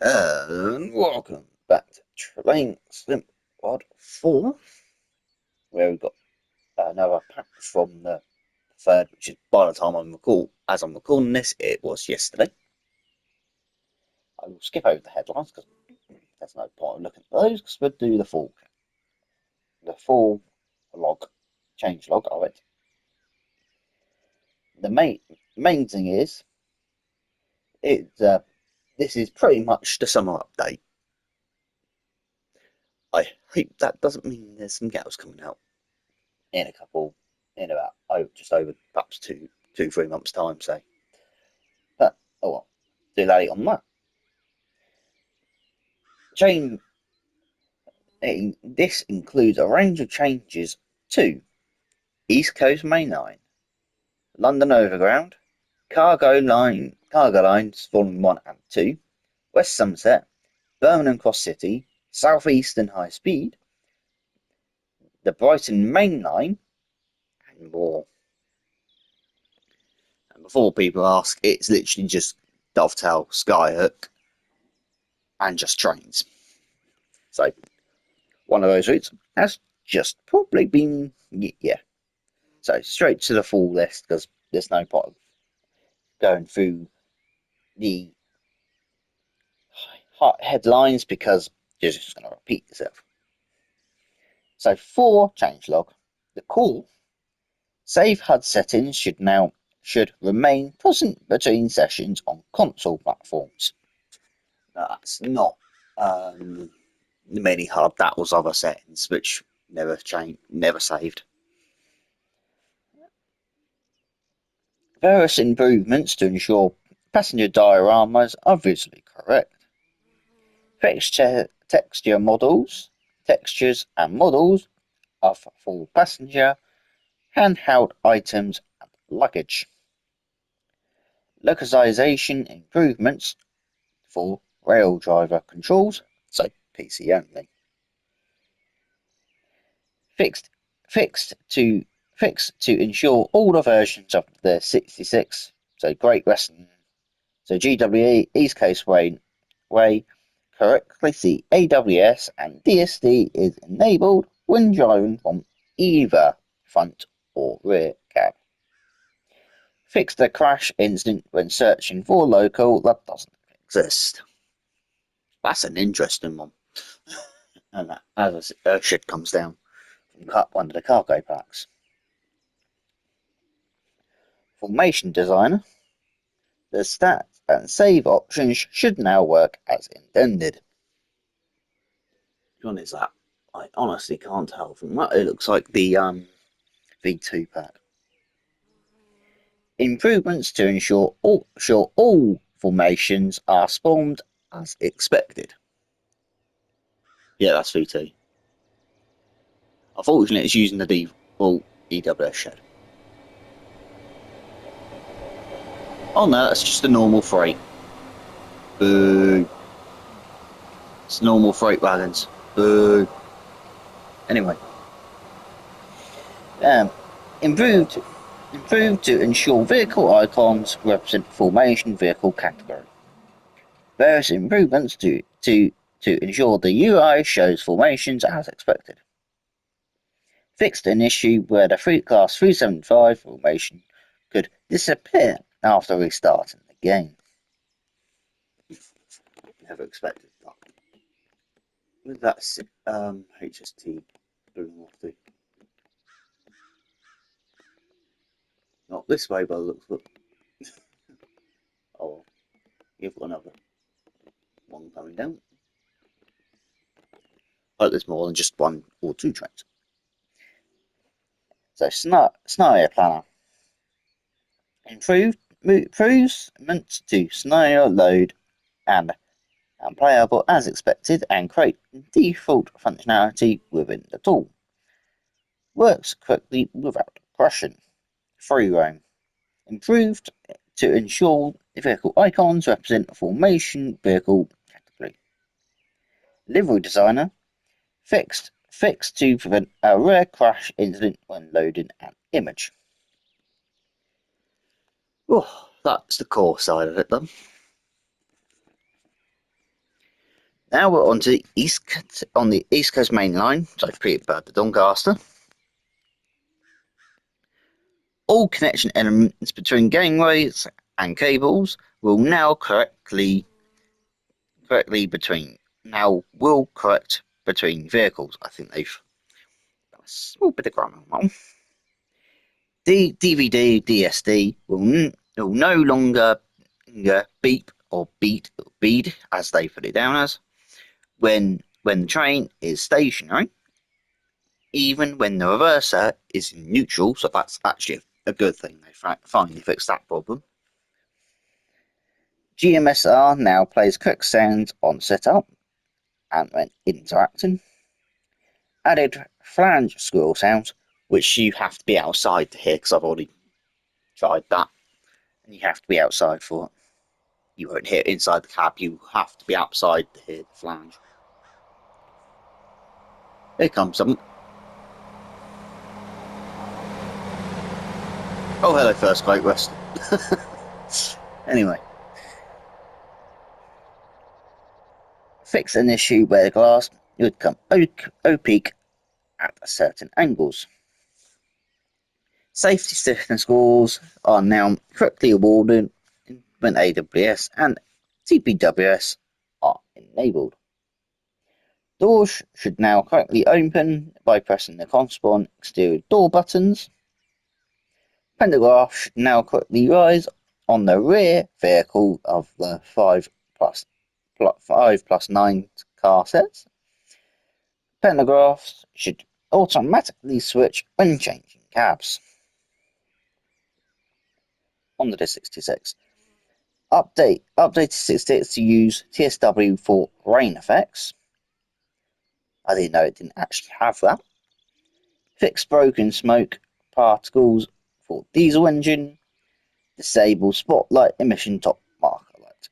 And welcome back to Train Sim Pod 4, where we've got another pack from the third, which is by the time as I'm recording this, it was yesterday. I will skip over the headlines because there's no point in looking at those because we'll do the full change log of it. The main thing is, this is pretty much the summer update. I hope that doesn't mean there's some gals coming out in a couple, in about just over perhaps 3 months time, say. But oh well, too late on that. Change. This includes a range of changes to East Coast Main Line, London Overground, cargo lines Volume 1 and 2, West Somerset, Birmingham Cross City, South Eastern High Speed, the Brighton Main Line, and more. And before people ask, it's literally just Dovetail, Skyhook, and just trains. So one of those routes has just probably been, yeah. So straight to the full list because there's no point of going through the headlines because you're just going to repeat yourself. So for changelog, the core save HUD settings should remain present between sessions on console platforms. That's not many HUD. That was other settings which never changed, never saved. Various improvements to ensure passenger dioramas are visually correct. Textures and models of for passenger, handheld items and luggage. Localization improvements for rail driver controls, so PC only. Fixed to ensure all the versions of the 66, so Great Western, so GWE East Coast Way correctly see AWS and DSD is enabled when driving from either front or rear cab. Fix the crash incident when searching for local that doesn't exist. That's an interesting one. And that, as shit comes down from one of the cargo packs. Formation Designer. The stat and save options should now work as intended. What is that? I honestly can't tell from that. It looks like the V2 pack. Improvements to ensure all formations are spawned as expected. Yeah, that's V2. Unfortunately, it's using the default EWS shed. Oh no, that's just a normal freight. Boo. It's normal freight wagons. Boo. Anyway. Improved to ensure vehicle icons represent formation vehicle category. Various improvements to ensure the UI shows formations as expected. Fixed an issue where the Class 375 formation could disappear after restarting the game. Never expected that. With that HST balloon off the not this way by the looks of it. Oh, you've got another one coming down. Hope there's more than just one or two trains. So scenario planner. Improvements to scenario load and playable as expected and create default functionality within the tool. Works quickly without crashing. Free roam. Improved to ensure vehicle icons represent a formation vehicle category. Livery designer. Fixed to prevent a rare crash incident when loading an image. Oh, that's the core side of it then. Now we're on to the East Coast Main Line, so Peterborough to Doncaster. All connection elements between gangways and cables will now correct between vehicles. I think they've done a small bit of grammar wrong. The DVD DSD will no longer beep or beat as they put it down as when the train is stationary, even when the reverser is in neutral. So that's actually a good thing. They finally fixed that problem. GMSR now plays correct sounds on setup and when interacting. Added flange squirrel sounds, which you have to be outside to hear, because I've already tried that, and you have to be outside for it. You won't hear it inside the cab, you have to be outside to hear the flange. Here comes something. Oh, hello, First Great Western. Anyway. Fix an issue where the glass would become opaque at certain angles. Safety stiffness scores are now correctly awarded when AWS and TPWS are enabled. Doors should now correctly open by pressing the corresponding exterior door buttons. Pantograph should now correctly rise on the rear vehicle of the 5 plus 9 car sets. Pantographs should automatically switch when changing cabs. On to the 66. Updated 66 to use TSW for rain effects. I didn't know it didn't actually have that. Fix broken smoke particles for diesel engine. Disable spotlight emission top marker light.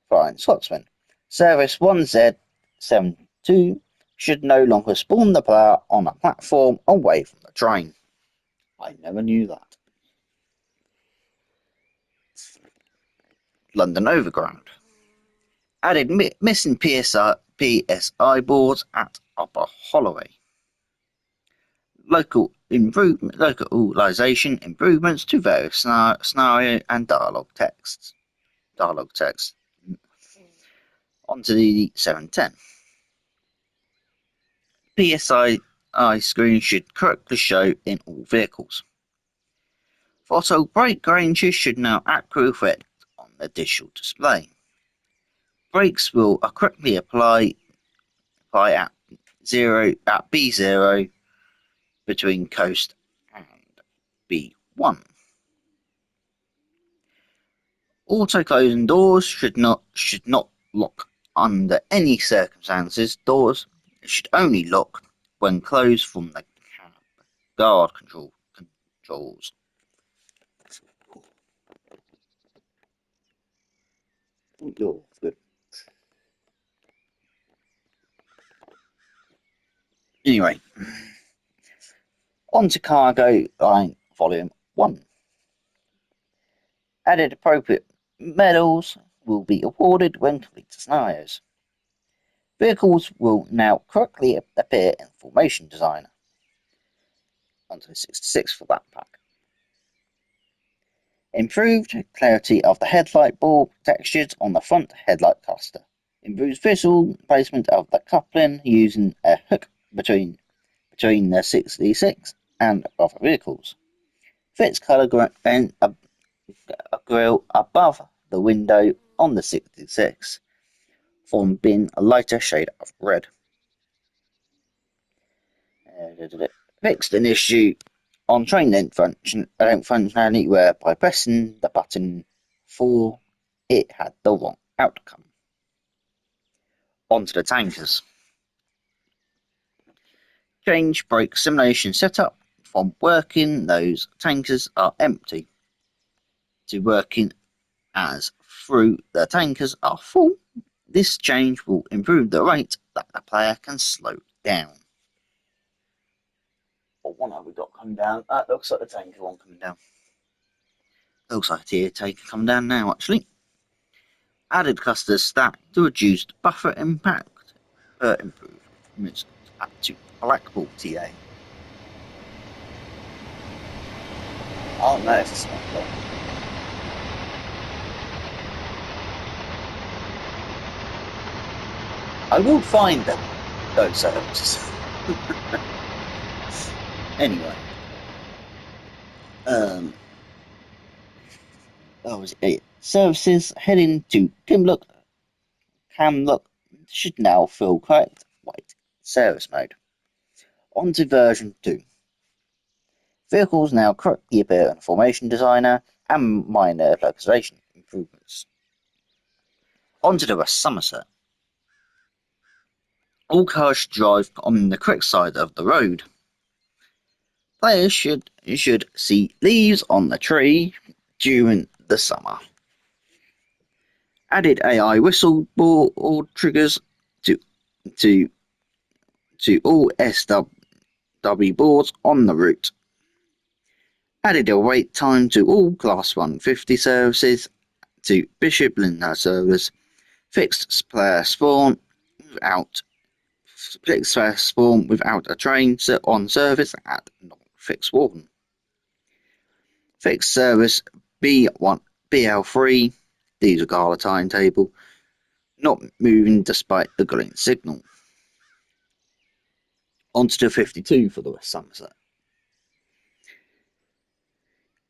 Flying Scotsman. Service 1Z72 should no longer spawn the player on a platform away from the train. I never knew that. London Overground. Added missing PSI boards at Upper Holloway. Localization improvements to various scenario and dialogue text. On to the 710. PSI screen should correctly show in all vehicles. Throttle brake ranges should now accurately reflect on the digital display. Brakes will correctly apply at B0 between coast and B1. Auto closing doors should not lock under any circumstances. Doors should only lock when closed from the cab guard controls. Oh, good. Anyway, on to Cargo Line Volume 1. Added appropriate medals will be awarded when complete scenarios. Vehicles will now correctly appear in Formation Designer. Onto 66 for that pack. Improved clarity of the headlight bulb textures on the front headlight cluster. Improves visual placement of the coupling using a hook between the 66 and other vehicles. Fits colour grille above the window on the 66, form being a lighter shade of red. Fixed an issue on train don't functionality where by pressing the button 4 it had the wrong outcome. Onto the tankers. Change brake simulation setup from working those tankers are empty to working as through the tankers are full. This change will improve the rate that the player can slow down. What one have we got coming down? That looks like the tanker one coming down. Looks like the tanker coming down now, actually. Added cluster stack to reduce buffer impact, improvements up to Blackpool TA. Oh no, it's not good. I will find them, those services. Anyway, services heading to Camlook should now feel correct. Wait, service mode. On to version 2. Vehicles now correctly appear in Formation Designer and minor localization improvements. On to the West Somerset. All cars should drive on the correct side of the road. Players should see leaves on the tree during the summer. Added AI whistle board triggers to all SW boards on the route. Added a wait time to all Class 150 services to Bishop Lindner servers. Fixed player spawn without a train on service at Fixed Warden. Fixed service B1 BL3 diesel gala timetable not moving despite the green signal. On to 52 for the West Somerset.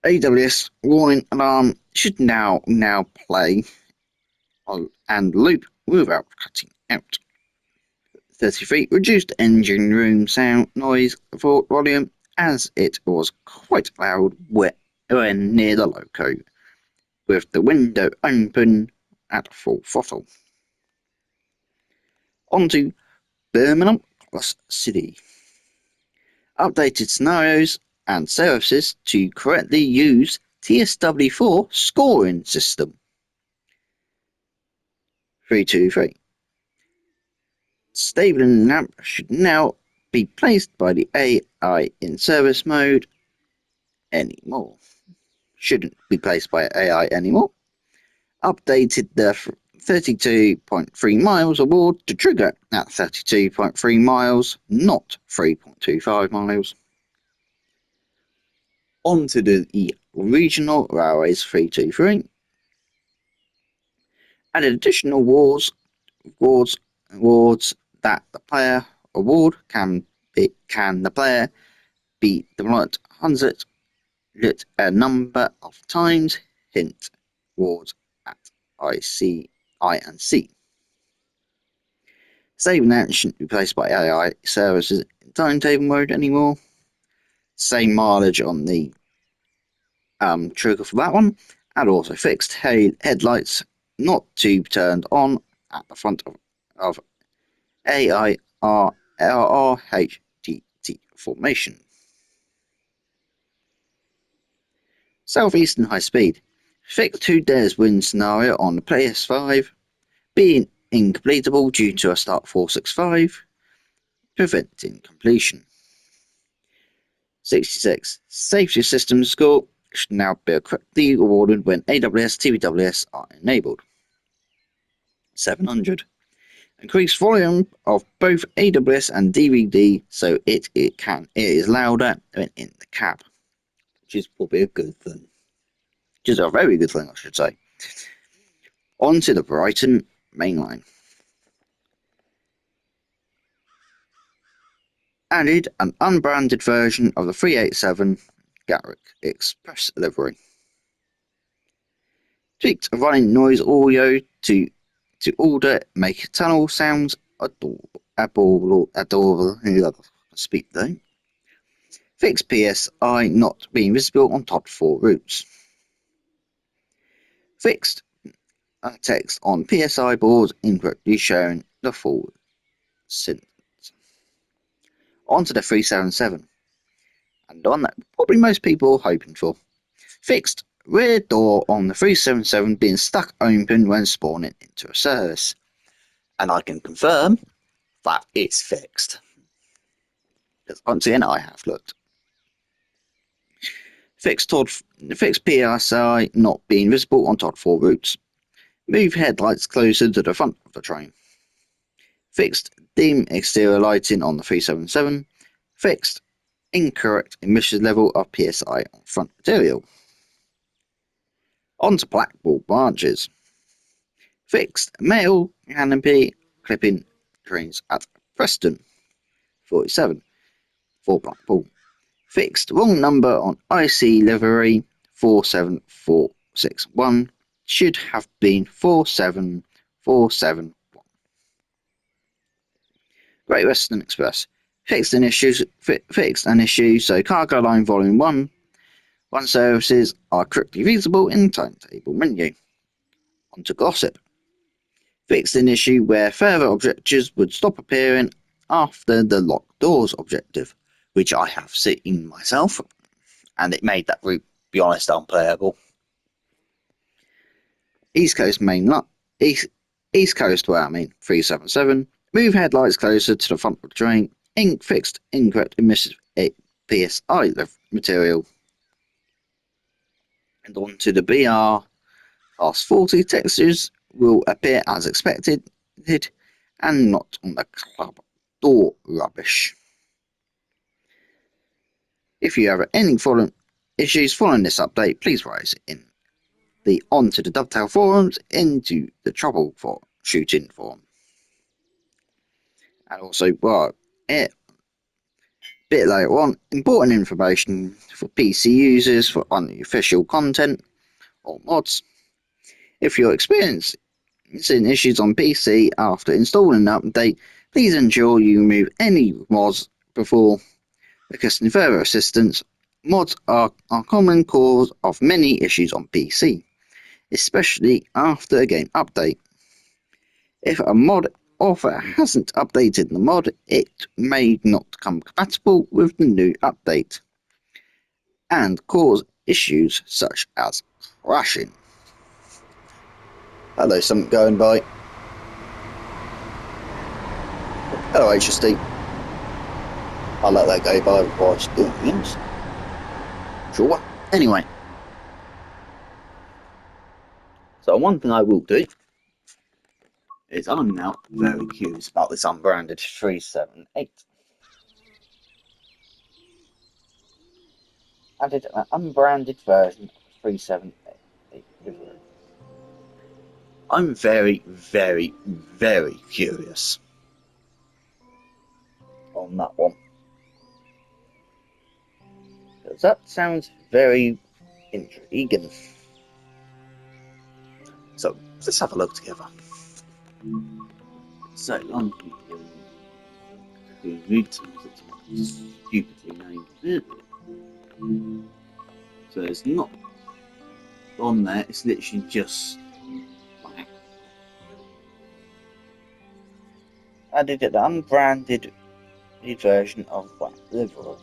AWS warning alarm should now play and loop without cutting out. 33 reduced engine room sound noise volume as it was quite loud when near the loco, with the window open at full throttle. On to Birmingham plus City. Updated scenarios and services to correctly use TSW4 scoring system. 323. Stabling lamp should now be placed by the AI in service mode anymore. Shouldn't be placed by AI anymore. Updated the 32.3 miles award to trigger at 32.3 miles, not 3.25 miles. On to the regional railways 323. Added additional awards that the player award can the player be deployed 100 a number of times. Hint awards at I and C. Saving that shouldn't be placed by AI services in timetable mode anymore. Same mileage on the trigger for that one, and also fixed headlights not to be turned on at the front of AIRHTT formation. Southeastern High Speed. Fixed 2 days win scenario on the PS5 being incompletable due to a start 465, preventing completion. 66. Safety system score should now be correctly awarded when AWS TBWS are enabled. 700. Increase volume of both AWS and DVD so it is louder than in the cab, which is probably a good thing. Which is a very good thing, I should say. On to the Brighton main line. Added an unbranded version of the 387 Gatwick Express livery. Tweaked running noise audio to order make tunnel sounds adorable. Speak though. Fixed PSI not being visible on top 4 routes. Fixed text on PSI boards incorrectly showing the full sentence. On to the 377. And on that, probably most people are hoping for. Fixed rear door on the 377 being stuck open when spawning into a service. And I can confirm that it's fixed. Because once again, I have looked. Fixed PSI not being visible on top 4 routes. Move headlights closer to the front of the train. Fixed dim exterior lighting on the 377. Fixed incorrect emission level of PSI on front material. Onto Blackpool branches. Fixed male canopy clipping trains at Preston 47 for Blackpool. Fixed wrong number on IC livery 47461. Should have been 47471. Great Western Express. Fixed an issue, so cargo line volume 1 services are correctly visible in timetable menu. On to Gossip. Fixed an issue where further objectives would stop appearing after the locked doors objective, which I have seen myself, and it made that route, be honest, unplayable. East Coast 377. Move headlights closer to the front of the train. Fixed incorrect emission PSI material. And on to the BR past 40. Textures will appear as expected and not on the club door rubbish. If you have any issues following this update, please raise in onto the Dovetail forums into the troubleshooting forum. And also, a bit later on, important information for PC users for unofficial content or mods. If you're experiencing issues on PC after installing an update, please ensure you remove any mods before requesting further assistance. Mods are a common cause of many issues on PC, especially after a game update. If a mod author hasn't updated the mod, it may not come compatible with the new update and cause issues such as crashing. Hello, something going by. Hello, HSD. I'll let that go by whilst doing things. Sure. Anyway. So one thing I will do is I'm now very curious about this unbranded 378. Added an unbranded version of 378 livery. I'm very, very, very curious on that one. Because that sounds very intriguing. So let's have a look together. So I'm stupidly named it. So it's not on there, it's literally just black. Added an unbranded version of black livery.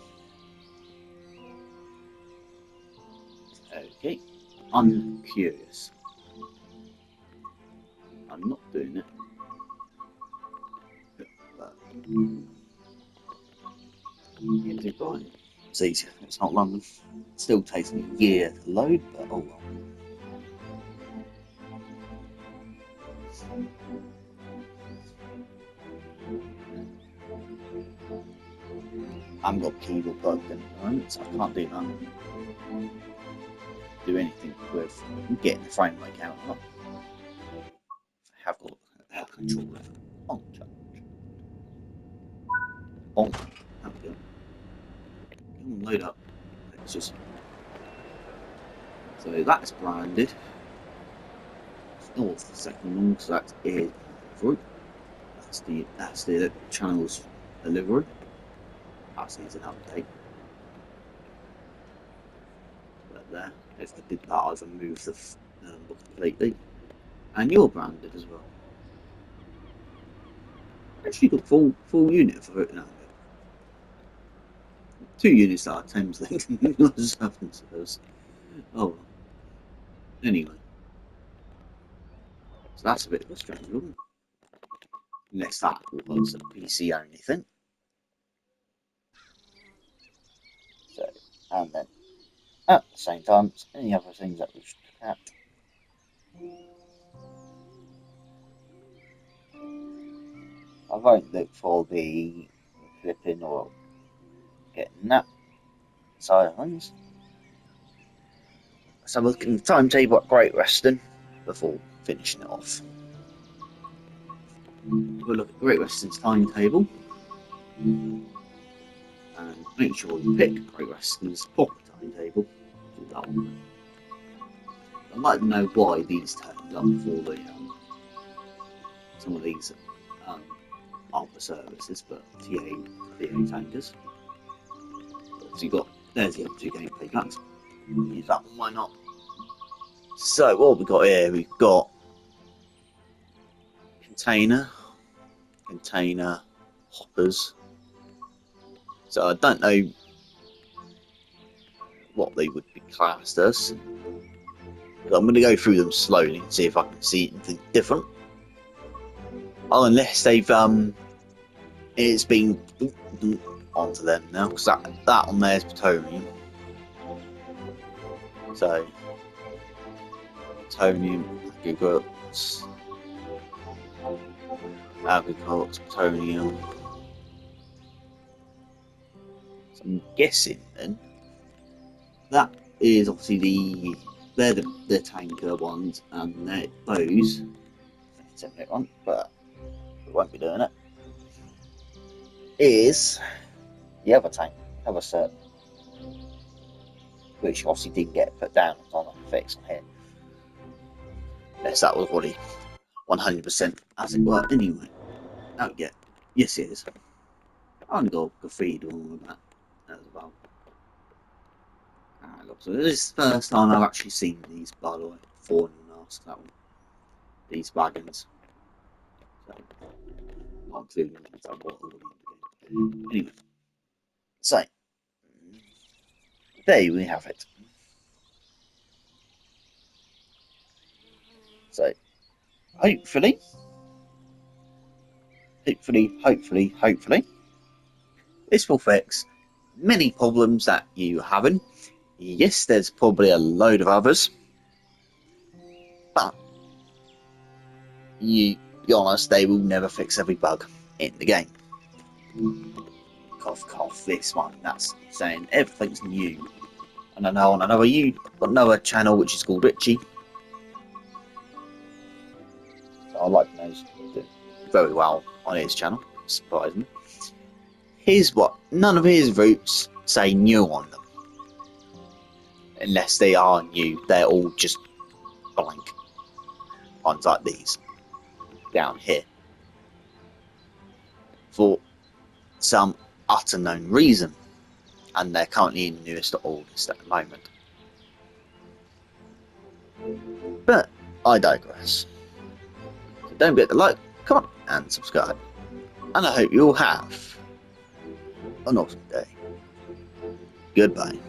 Okay, I'm curious. I'm not doing it. But it's fine. It's easier. It's not London. It still takes me a year to load, but oh well. I haven't got keyboard plugged in at the moment, so I can't do that. Do anything with getting the frame rate out. I have got a controller on charge. On. There we go. Come on, load up. Let's just. So that's branded. Oh, the second one, so that's it. That's the channel's delivery. That needs an update. But there, if I did that, I'd remove the number completely. And you're branded as well. Actually, got full unit for it now. 2 units that are Thames Link. Oh well. Anyway. So that's a bit of a strange one. Unless that was a PC only thing. So, and then at the same time, any other things that we should look at. I won't look for the flipping or getting that side of things. So we'll look at the timetable at Great Western before finishing it off. We'll look at Great Western's timetable and make sure you pick Great Western's proper timetable. Do that one. I'd like to know why these turned up for the some of these aren't the services, but TA tankers. So you got there's the other two gameplay packs. Use that one, why not? So what we got here? We've got container, hoppers. So I don't know what they would be classed as. But I'm going to go through them slowly and see if I can see anything different. Oh, unless they've it's been onto them now, because that on there is plutonium. So plutonium, aggregates, plutonium. So I'm guessing then that is obviously they're the tanker ones, and those. One, but we won't be doing it. Is the other tank, other cert, which obviously didn't get put down on the fix on here. Yes, that was what he 100% as it were. Anyway, oh yeah, yes it is. I'm gonna go feed all of that as well. So this is the first time I've actually seen these, by the way. Before anyone asked that one. These wagons. So, not including anyway, so there we have it. So hopefully, this will fix many problems that you having. Yes, there's probably a load of others, but you be honest, they will never fix every bug in the game. Cough, cough. This one, that's saying everything's new. And I know on another channel which is called Richie. So I like to know he's doing very well on his channel, surprisingly. None of his routes say new on them. Unless they are new, they're all just blank. Ones like these. Down here. For some utter known reason. And they're currently in the newest or oldest at the moment. But I digress. So don't forget to like, comment, and subscribe. And I hope you all have an awesome day. Goodbye.